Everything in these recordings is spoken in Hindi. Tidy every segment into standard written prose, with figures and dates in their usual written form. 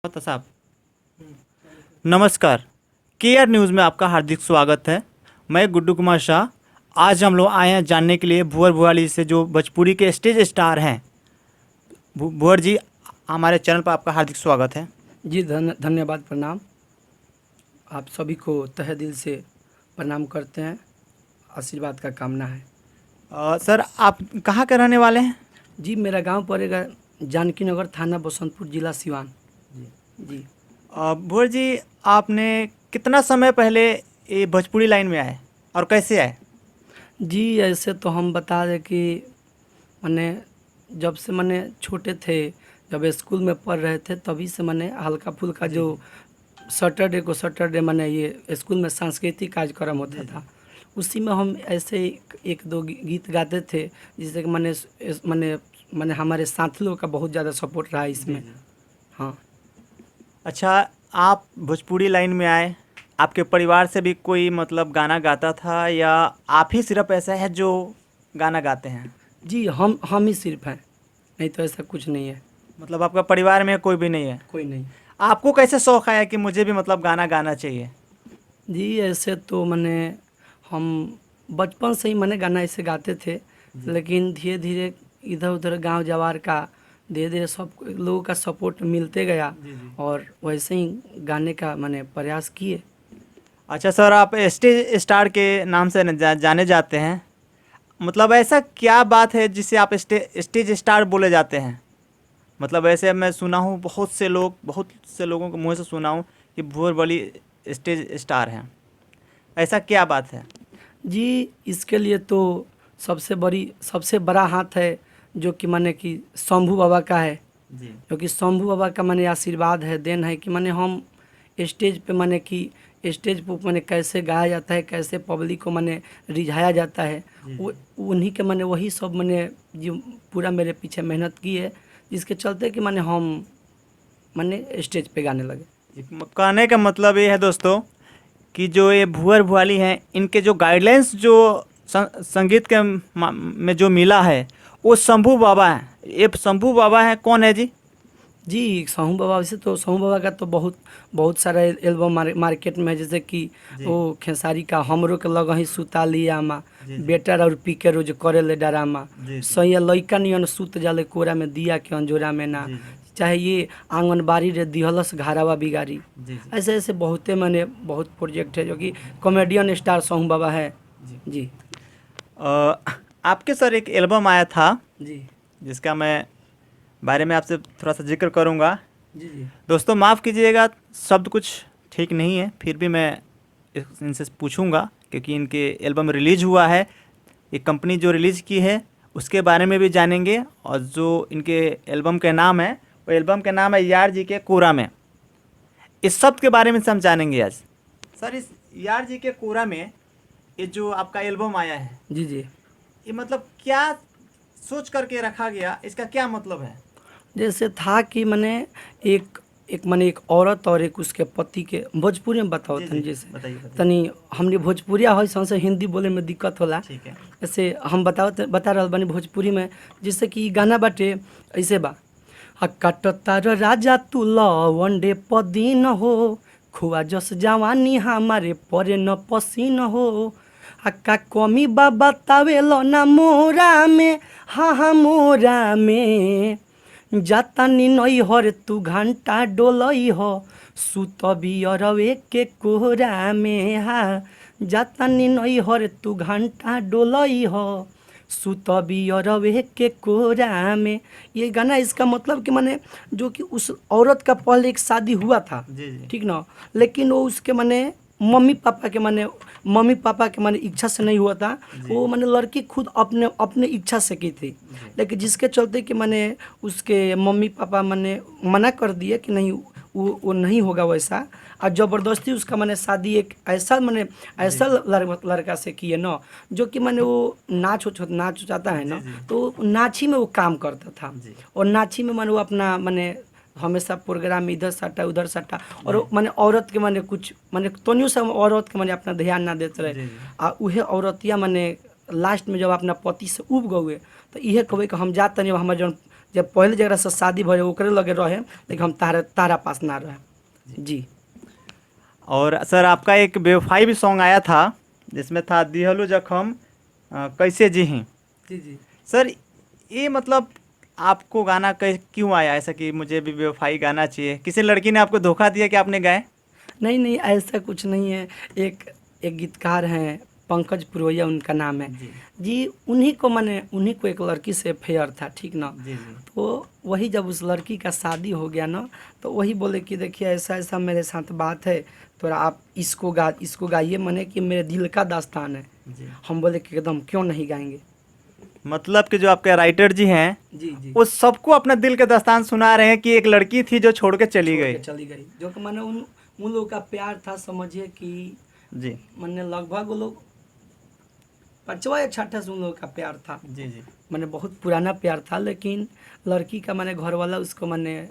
तो साहब नमस्कार। केआर न्यूज़ में आपका हार्दिक स्वागत है। मैं गुड्डू कुमार शाह। आज हम लोग आए हैं जानने के लिए भुअर भुआली से जो भोजपुरी के स्टेज स्टार हैं। भुअर जी, हमारे चैनल पर आपका हार्दिक स्वागत है। जी धन्यवाद, प्रणाम। आप सभी को तहे दिल से प्रणाम करते हैं, आशीर्वाद का कामना है। सर, आप कहाँ के रहने वाले हैं? जी, मेरा गांव पड़ेगा जानकी नगर, थाना बसंतपुर, जिला सिवान। जी भुअर जी, आपने कितना समय पहले ये भोजपुरी लाइन में आए और कैसे आए? जी, ऐसे तो हम बता दें कि मैंने जब से मैंने छोटे थे, जब स्कूल में पढ़ रहे थे, तभी से मैंने हल्का फुल्का जो सैटरडे मैंने ये स्कूल में सांस्कृतिक कार्यक्रम होता था, उसी में हम ऐसे एक दो गीत गाते थे, जिससे कि मैंने हमारे साथियों का बहुत ज़्यादा सपोर्ट रहा इसमें। हाँ। अच्छा, आप भोजपुरी लाइन में आए, आपके परिवार से भी कोई मतलब गाना गाता था या आप ही सिर्फ ऐसा है जो गाना गाते हैं? जी, हम ही सिर्फ हैं, नहीं तो ऐसा कुछ नहीं है। मतलब आपका परिवार में कोई भी नहीं है? कोई नहीं। आपको कैसे शौक आया कि मुझे भी मतलब गाना गाना चाहिए? जी, ऐसे तो हम बचपन से ही गाना ऐसे गाते थे, लेकिन धीरे धीरे इधर उधर गांव जवार का धीरे धीरे सब लोगों का सपोर्ट मिलते गया और वैसे ही गाने का प्रयास किए। अच्छा सर, आप स्टेज स्टार के नाम से जाने जाते हैं। मतलब ऐसा क्या बात है जिससे आप स्टेज स्टार बोले जाते हैं? मतलब ऐसे मैं सुना हूँ बहुत से लोगों के मुँह से सुना हूँ कि भुअर भुआली स्टेज स्टार हैं। ऐसा क्या बात है? जी, इसके लिए तो सबसे बड़ा हाथ है जो कि शंभू बाबा का है। जी। क्योंकि शंभू बाबा का आशीर्वाद है, देन है कि हम स्टेज पे कैसे गाया जाता है, कैसे पब्लिक को रिझाया जाता है, वो उन्हीं के वही सब जो पूरा मेरे पीछे मेहनत की है, जिसके चलते कि हम स्टेज पे गाने लगे। कहने का मतलब ये है दोस्तों कि जो ये भुअर भुआली हैं, इनके जो गाइडलाइंस जो संगीत के में जो मिला है वो शंभू बाबा हैं। ये शंभू बाबा हैं, कौन है जी? जी, शंभू बाबा, वैसे तो शंभू बाबा का तो बहुत सारा एल्बम मार्केट में है, जैसे कि वो खेसारी का हमरो के लगही सुता लिया माँ, बेटा और पी के रोज करे ले डरामा, सैया लइका नियन सुत जाले कोरा में दिया के अंजोरा में ना, चाहे ये आंगनबाड़ी रे दिहलस घारावा बिगाड़ी। ऐसे ऐसे बहुत प्रोजेक्ट है जो कि कॉमेडियन स्टार शंभू बाबा है। जी। आपके सर एक एल्बम आया था जी। जिसका मैं बारे में आपसे थोड़ा सा जिक्र करूंगा। जी। जी। दोस्तों माफ़ कीजिएगा, शब्द कुछ ठीक नहीं है, फिर भी मैं इनसे पूछूंगा क्योंकि इनके एल्बम रिलीज हुआ है। ये कंपनी जो रिलीज़ की है उसके बारे में भी जानेंगे, और जो इनके एल्बम का नाम है वो एल्बम का नाम है यार जी के कोरा में। इस शब्द के बारे में हम जानेंगे आज। सर, इस यार जी के कोरा में ये जो आपका एल्बम आया है, जी। जी। ये मतलब क्या सोच करके रखा गया, इसका क्या मतलब है? जैसे था कि एक औरत और एक उसके पति के, भोजपुरी में बताओ तनी। जैसे बताइए। तनी हमने भोजपुरिया हो से हिंदी बोले में दिक्कत होला। ठीक है। जैसे हम बता रहा बनी भोजपुरी में, जैसे कि गाना बाटे ऐसे बा, काटतार राजा तू लवंडे पदीन हो, खुआ जस जवानी हमारे परे न पसीन हो, का कमी बा बतावे लो ना मोरा में, हाँ मोरा में, जातानी नई हर तू घंटा डोलई हो, सुतबी अरवे के कोहरा में, हा जातानी नई हर तू घंटा डोलई हो, सुतबी अरवे के कोहरा में। ये गाना, इसका मतलब कि जो कि उस औरत का पहले एक शादी हुआ था, ठीक ना, लेकिन वो उसके मम्मी पापा के इच्छा से नहीं हुआ था, वो लड़की खुद अपने इच्छा से की थी, लेकिन जिसके चलते कि उसके मम्मी पापा मना कर दिए कि नहीं, वो नहीं होगा वैसा, और ज़बरदस्ती उसका शादी एक ऐसा लड़का से किए ना, जो कि वो नाच चाहता है ना, तो नाची में वो काम करता था, और नाची में वो अपना हमेशा प्रोग्राम में इधर सटा उधर सटा, और औरत के कुछ तनियो से औरत के अपना ध्यान ना देते रहे, आ उहे औरतिया लास्ट में जब अपना पति से उब गए तो इहे कहवे कि हम जाते नहीं, हमारे जब पहले जरा से शादी भले ओकरे लगे रहे, लेकिन हम तारा पास ना रहे। जी। और सर आपका एक बेवफाई भी सॉन्ग आया था जिसमें था दिहलो जखम कैसे जी ही। जी जी। सर ये मतलब आपको गाना क्यों आया ऐसा कि मुझे भी बेवफाई गाना चाहिए? किसी लड़की ने आपको धोखा दिया कि आपने गाए? नहीं नहीं, ऐसा कुछ नहीं है। एक एक गीतकार हैं पंकज पुरोहिया, उनका नाम है जी जी। उन्हीं को एक लड़की से अफेयर था, ठीक ना। जी जी तो वही जब उस लड़की का शादी हो गया ना, तो वही बोले कि देखिए ऐसा ऐसा मेरे साथ बात है, तो आप इसको गाइए, मने कि मेरे दिल का दास्तान है। जी। हम बोले कि एकदम क्यों नहीं गाएंगे। मतलब कि जो आपके राइटर जी हैं जी जी। वो सबको अपना दिल के दास्तान सुना रहे हैं कि एक लड़की थी जो छोड़ के चली छोड़ गई। के चली गई, जो कि मैंने उन लोगों का प्यार था, समझिए कि जी मैंने लगभग वो लोग 5वां या 6ठा से उन लोगों का प्यार था। जी जी मैंने बहुत पुराना प्यार था, लेकिन लड़की का मैंने घर वाला उसको मैंने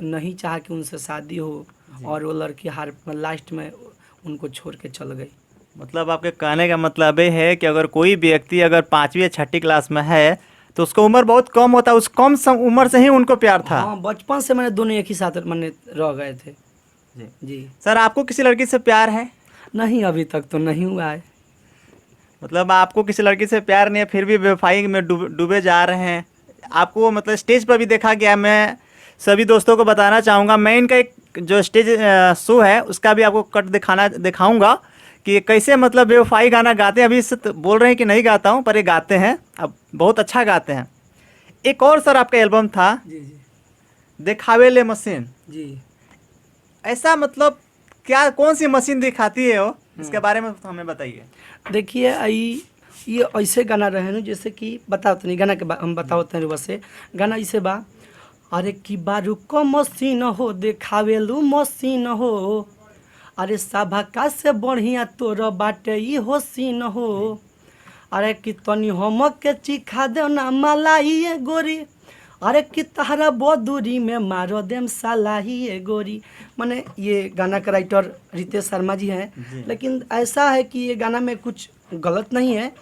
नहीं चाहा कि उनसे शादी हो, और वो लड़की लास्ट में उनको छोड़ के चल गई। मतलब आपके कहने का मतलब ये है कि अगर कोई व्यक्ति अगर 5वीं या 6ठी क्लास में है तो उसका उम्र बहुत कम होता है, उस कम उम्र से ही उनको प्यार था। हाँ, बचपन से मैंने दोनों एक ही साथ मैंने रह गए थे। जी जी। सर आपको किसी लड़की से प्यार है? नहीं, अभी तक तो नहीं हुआ है। मतलब आपको किसी लड़की से प्यार नहीं है फिर भी बेवफाई में डूबे जा रहे हैं। आपको मतलब स्टेज पर भी देखा गया। मैं सभी दोस्तों को बताना चाहूँगा, मैं इनका एक जो स्टेज शो है उसका भी आपको कट दिखाऊंगा कि कैसे मतलब बेवफाई गाना गाते हैं। अभी इससे तो बोल रहे हैं कि नहीं गाता हूँ, पर ये गाते हैं, अब बहुत अच्छा गाते हैं। एक और सर आपका एल्बम था जी जी दिखावेले मशीन। जी। ऐसा मतलब क्या, कौन सी मशीन दिखाती है वो, इसके बारे में तो हमें बताइए। देखिए ये ऐसे गाना रहे न, जैसे कि बताओ तनी गाना के हम बताओ तनी वैसे गाना ऐसे बा। अरे कि बारू को मशीन हो देखावेलू मशीन हो, अरे सभा से बढ़िया तोर बाटे ई हो सीन हो। अरे कि तनी हम के चिखा दे ना मलाई ये गोरी, अरे कि तहरा बदूरी में मारो देम सालाही ये गोरी। माने ये गाना का राइटर रितेश शर्मा जी हैं, लेकिन ऐसा है कि ये गाना में कुछ गलत नहीं है।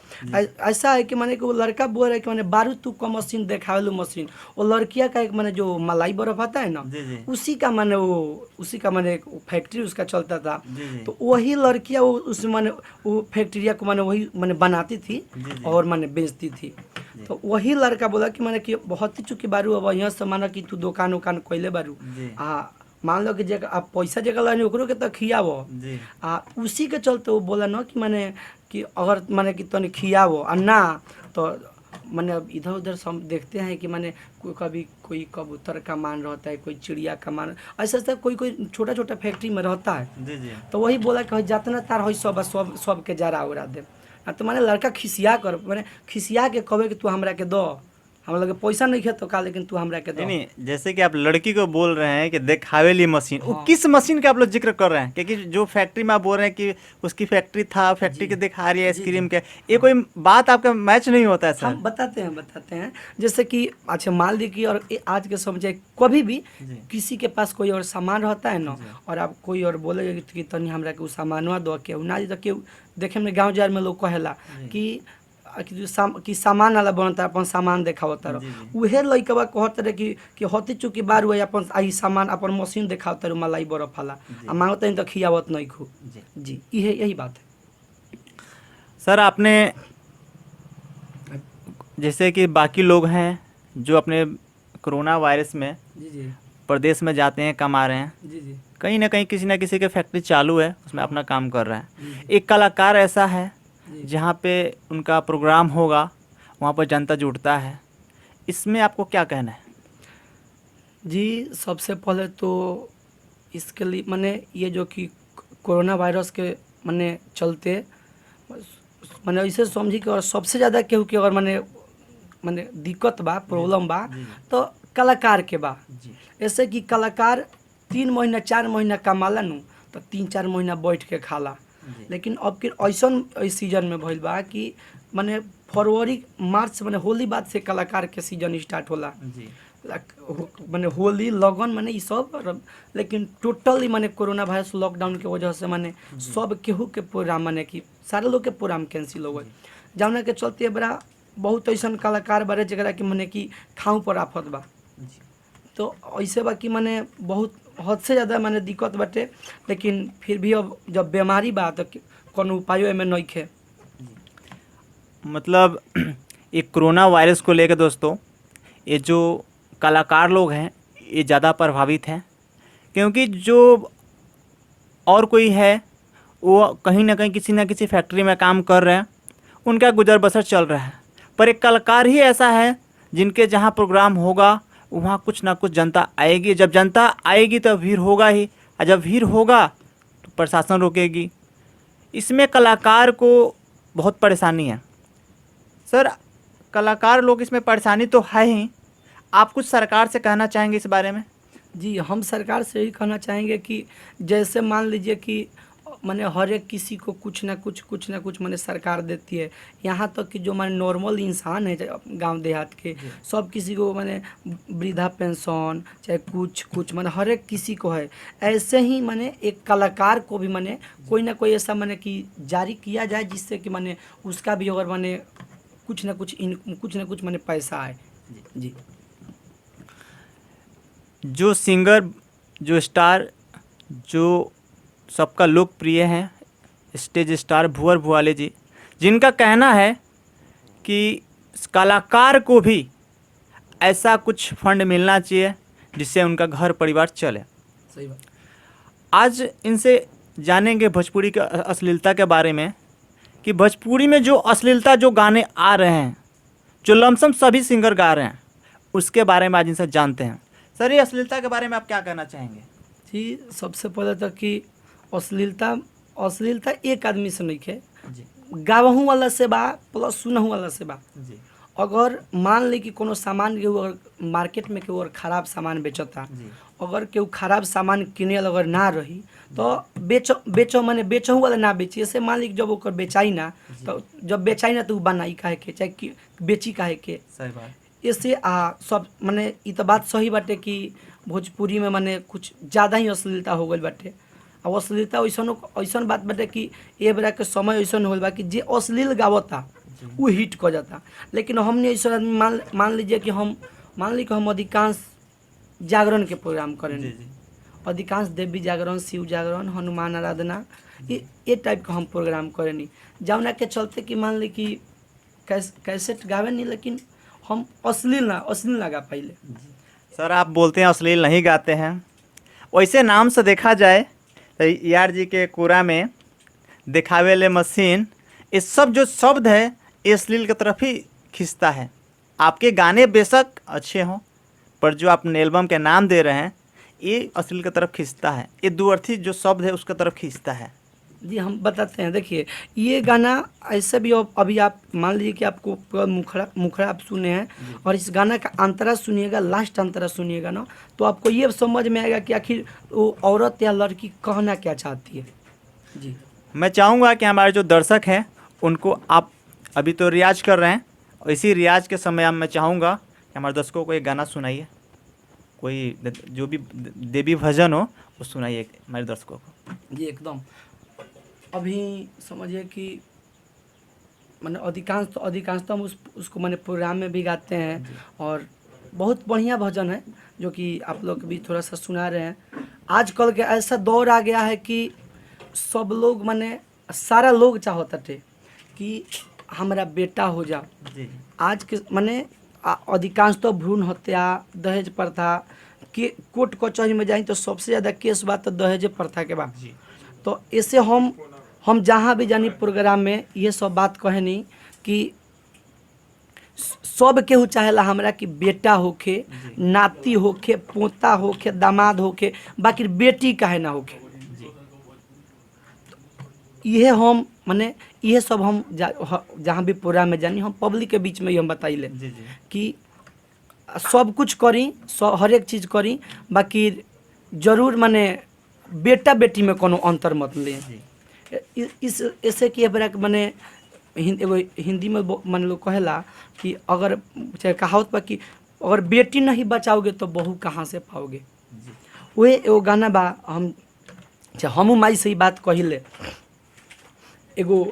ऐसा है कि माने कि वो लड़का बोल रहा है कि माने बारूद तू को मशीन देखावेलू मशीन, वो लड़किया का एक माने जो मलाई बर्फ आता है ना, जी उसी का माने एक फैक्ट्री उसका चलता था। जी जी तो वही लड़कियां उस माने वो फैक्ट्रिया को माने वही माने बनाती थी जी और माने बेचती थी। तो वही लड़का बोला कि माने कि बहुत ही चुकी बारू, अब यहाँ से माना कि तू दुकान उकान कैले बारू, जी मान लो कि जगह आप पैसा जगह लानी ओकरो के तो खियावो। जी उसी के चलते वो बोला ना कि माने कि अगर माने कि तनी खियावो और ना तो माने अब इधर उधर सब देखते हैं कि माने कभी कोई कबूतर का मान रहता है, कोई चिड़िया का मान, ऐसा ऐसा कोई छोटा छोटा फैक्ट्री में रहता है। जी जी तो वही बोला कि जितना तार हो सब के जरा उड़ा दे। तो माने लड़का खिसिया कर माने खिसिया के कहे कि तू हमरा के दो, हम लगे पैसा नहीं खेत तो का, लेकिन तू हमरा के दो। नहीं, जैसे कि आप लड़की को बोल रहे हैं कि देखावेली मशीन, वो हाँ। किस मशीन का आप लोग जिक्र कर रहे हैं? क्योंकि जो फैक्ट्री में आप बोल रहे हैं कि उसकी फैक्ट्री था, फैक्ट्री के दिखा रही है आइसक्रीम के, ये कोई बात आपका मैच नहीं होता है सर। हम बताते हैं जैसे कि अच्छा मान ली कि और आज के समझे कभी भी जी। किसी के पास कोई और सामान रहता है ना, और आप कोई और बोले कि तनी हमरा के उ सामानवा दो, केहू ना दी तो केहू देखे में गाँव जार में लोग कहेला कि सामान वाला बनता अपन सामान देखावता रहो। उहे लइकवा कहत रहे कि हती चुकी बार हुए अपन आई सामान अपन मशीन देखावता रहो मलाई बर्फ वाला, आ मांगता तो खियावत नहीं खू। जी यही बात है सर। आपने जैसे कि बाकी लोग हैं जो अपने कोरोना वायरस में जी जी प्रदेश में जाते हैं, कमा रहे हैं, जी जी कहीं ना कहीं किसी न किसी के फैक्ट्री चालू है, उसमें अपना काम कर रहा है। एक कलाकार ऐसा है जहाँ पे उनका प्रोग्राम होगा वहाँ पर जनता जुटता है, इसमें आपको क्या कहना है? जी सबसे पहले तो इसके लिए मैंने ये जो कि कोरोना वायरस के मैंने चलते मैंने ऐसे समझी कि और सबसे ज़्यादा केहू के अगर मैंने दिक्कत बा, प्रॉब्लम बा, तो कलाकार के बा। ऐसे कि कलाकार 3 महीना 4 महीना कमाला नु तो 3-4 महीना बैठ के खाला। लेकिन अब के ऐसन सीजन में भइल बा कि माने फरवरी मार्च माने होली बाद से कलाकार के सीजन स्टार्ट होला। माने होली लगन माने ये सब, लेकिन टोटली माने कोरोना वायरस लॉकडाउन के वजह से माने सब केहू के प्रोग्राम माने कि सारे लोग के प्रोग्राम कैंसिल हो गए, जौना के चलते बड़ा बहुत ऐसा कलाकार बारे जरा कि माने कि खाऊं पर आफत बा। तो ऐसे बा कि माने बहुत हद से ज़्यादा माने दिक्कत बाटे, लेकिन फिर भी अब जब बीमारी बा तो कोनो उपायो एमे नइखे। मतलब ये कोरोना वायरस को लेकर दोस्तों, ये जो कलाकार लोग हैं ये ज़्यादा प्रभावित हैं, क्योंकि जो और कोई है वो कहीं ना कहीं किसी ना किसी फैक्ट्री में काम कर रहे हैं, उनका गुजर बसर चल रहा है। पर एक कलाकार ही ऐसा है जिनके जहाँ प्रोग्राम होगा वहाँ कुछ ना कुछ जनता आएगी, जब जनता आएगी तो भीड़ होगा ही, और जब भीड़ होगा तो प्रशासन रोकेगी। इसमें कलाकार को बहुत परेशानी है। सर, कलाकार लोग इसमें परेशानी तो है ही, आप कुछ सरकार से कहना चाहेंगे इस बारे में? जी, हम सरकार से यही कहना चाहेंगे कि जैसे मान लीजिए कि माने हर एक किसी को कुछ ना कुछ माने सरकार देती है। यहाँ तक कि जो माने नॉर्मल इंसान है गांव देहात के, सब किसी को माने वृद्धा पेंशन चाहे कुछ माने हर एक किसी को है। ऐसे ही माने एक कलाकार को भी माने कोई ना कोई ऐसा माने कि जारी किया जाए जिससे कि माने उसका भी अगर माने कुछ ना कुछ माने पैसा आए। जी, जो सिंगर, जो स्टार, जो सबका लोकप्रिय हैं, स्टेज स्टार भुवर भुआले जी, जिनका कहना है कि कलाकार को भी ऐसा कुछ फंड मिलना चाहिए जिससे उनका घर परिवार चले। सही बात। आज इनसे जानेंगे भोजपुरी के अश्लीलता के बारे में, कि भोजपुरी में जो अश्लीलता जो गाने आ रहे हैं, जो लमसम सभी सिंगर गा रहे हैं, उसके बारे में आज इनसे जानते हैं। सर, ये अश्लीलता के बारे में आप क्या कहना चाहेंगे? जी, सबसे पहले तो कि अश्लीलता एक आदमी से नहीं है, गावहू वाला से बा प्लस सुनहू वाला से बा। जी, अगर मान ली कि कोनो सामान के अगर मार्केट में केहू अगर खराब सामान बेचता, अगर केहू खराब सामान किने अगर ना रही तो बेचो माने बेचहू वाला ना बेची। ऐसे मान ली कि जब ओकर बेचाई ना, तो जब बेचाई ना तो उ बनाई काहे के चाहे बेची काहे के। सही बात। ऐसे सब माने इ तो बात सही बाटे कि भोजपुरी में माने कुछ ज़्यादा ही अश्लीलता हो गई बाटे। और अश्लीलता ऐसन बात बाटे कि ए बेरा के समय ऐसन होल बा कि जे अश्लील गावता वो हिट कर जाता। लेकिन हमने ऐसा आदमी मान लीजिए कि हम अधिकांश जागरण के प्रोग्राम करें, अधिकांश देवी जागरण, शिव जागरण, हनुमान आराधना, ये टाइप का हम प्रोग्राम करें, जौना के चलते कि मान ली कि कैसेट गावे नहीं, लेकिन हम अश्लील ना गा पाइले। सर, आप बोलते हैं अश्लील नहीं गाते हैं, वैसे नाम से देखा जाए तो यार जी के कोरा में दिखावे ले मशीन, ये सब जो शब्द है ये अश्लील की तरफ ही खींचता है। आपके गाने बेशक अच्छे हों, पर जो आपने एल्बम के नाम दे रहे हैं ये अश्लील की तरफ खींचता है, ये दुअर्थी जो शब्द है उसकी तरफ खींचता है। जी, हम बताते हैं। देखिए, ये गाना ऐसे भी अभी आप मान लीजिए कि आपको पूरा मुखड़ा आप सुने हैं और इस गाना का अंतरा सुनिएगा, लास्ट अंतरा सुनिएगा ना, तो आपको ये समझ में आएगा कि आखिर वो औरत या लड़की कहना क्या चाहती है। जी, मैं चाहूँगा कि हमारे जो दर्शक हैं उनको, आप अभी तो रियाज कर रहे हैं, और इसी रियाज के समय मैं चाहूँगा कि हमारे दर्शकों को एक गाना सुनाइए, कोई जो भी देवी भजन हो वो सुनाइए हमारे दर्शकों को। जी, एकदम। अभी समझिए कि मैंने अधिकांश हम उसको मैंने प्रोग्राम में भी गाते हैं, और बहुत बढ़िया भजन है जो कि आप लोग भी थोड़ा सा सुना रहे हैं। आजकल के ऐसा दौर आ गया है कि सब लोग माने सारा लोग चाहता थे कि हमारा बेटा हो जाओ। आज के माने अधिकांश तो भ्रूण हत्या, दहेज प्रथा के कोर्ट कचहरी में जाए तो सबसे ज़्यादा केस बात तो दहेज प्रथा के बाद। तो ऐसे हम जहाँ भी जानी प्रोग्राम में ये सब बात कहनी कि सब केहू चाहेला हमरा कि बेटा होखे, नाती होखे, पोता होखे, दामाद होखे, बाकी बेटी काहे ना होखे। ये हम माने ये सब हम जहाँ भी प्रोग्राम में जानी, हम पब्लिक के बीच में ही हम बताइले कि सब कुछ करी, हर एक चीज़ करी, बाकी जरूर माने बेटा बेटी में कोनो अंतर मत ले। इस ऐसे कि माने हिंदी में मान लो कहेला कि अगर चाहे कहावत बा कि अगर बेटी नहीं बचाओगे तो बहू कहाँ से पाओगे। वही एगो गाना बा, हमू माई से ही बात कहिले। एगो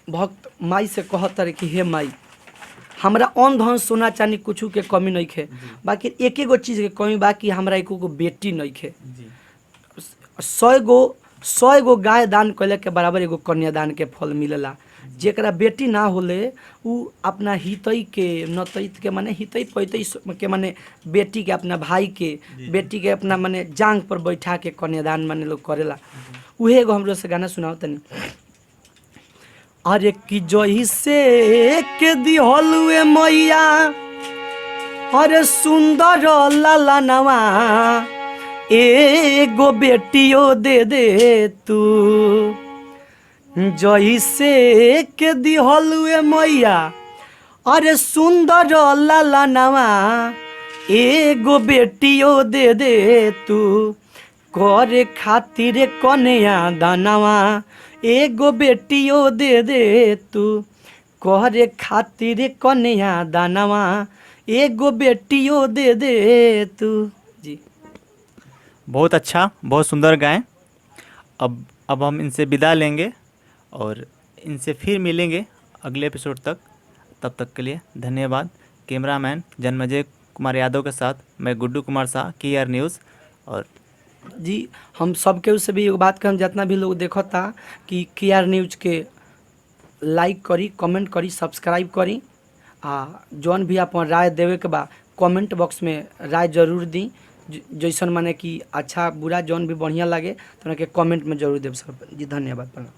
भक्त माई से कहता रहे कि हे माई, हमरा अन धन सोना चांदी कुछ के कमी नहीं खे, बाकी एक एगो चीज़ के कमी बा कि हमरा एको गो बेटी नहीं खे। 100 गो गाय दान कैले के बराबर एगो कन्यादान के फल मिलेला। जेकरा बेटी ना होले उ अपना हितई के नतईत के माने हितई पैतई के माने बेटी के अपना भाई के बेटी के अपना माने जांग पर बैठा के कन्यादान माने लोग करेला। उहे एगो हमरो से गाना सुनाओ तनी। अरे कि जही से के दिहलुए मैया अरे सुंदर लाला नवा एगो बेटियो दे दे तू। जही से के दिहलुए मैया अरे सुंदर लाला नवा एगो बेटियो दे दे तू। करे खातिर कन्या दानवा एगो बेटियो दे दे तू। करे खातिर कन्या दानवा एगो बेटियो दे दे तू। जी बहुत अच्छा, बहुत सुंदर गाएं। अब हम इनसे विदा लेंगे और इनसे फिर मिलेंगे अगले एपिसोड तक। तब तक के लिए धन्यवाद। कैमरामैन जन्मजय कुमार यादव के साथ मैं गुड्डू कुमार शाह, KR न्यूज़। और जी हम सबके उससे भी एगो बात कहम, जितना भी लोग देखता कि KR न्यूज़ के लाइक करी, कमेंट करी, सब्सक्राइब करी आ जौन भी अपन राय देवे के बा कमेंट बॉक्स में राय जरूर दी। जैसन माने कि अच्छा बुरा जौन भी बढ़िया लगे तो उनके कमेंट में जरूर देव सब। जी धन्यवाद।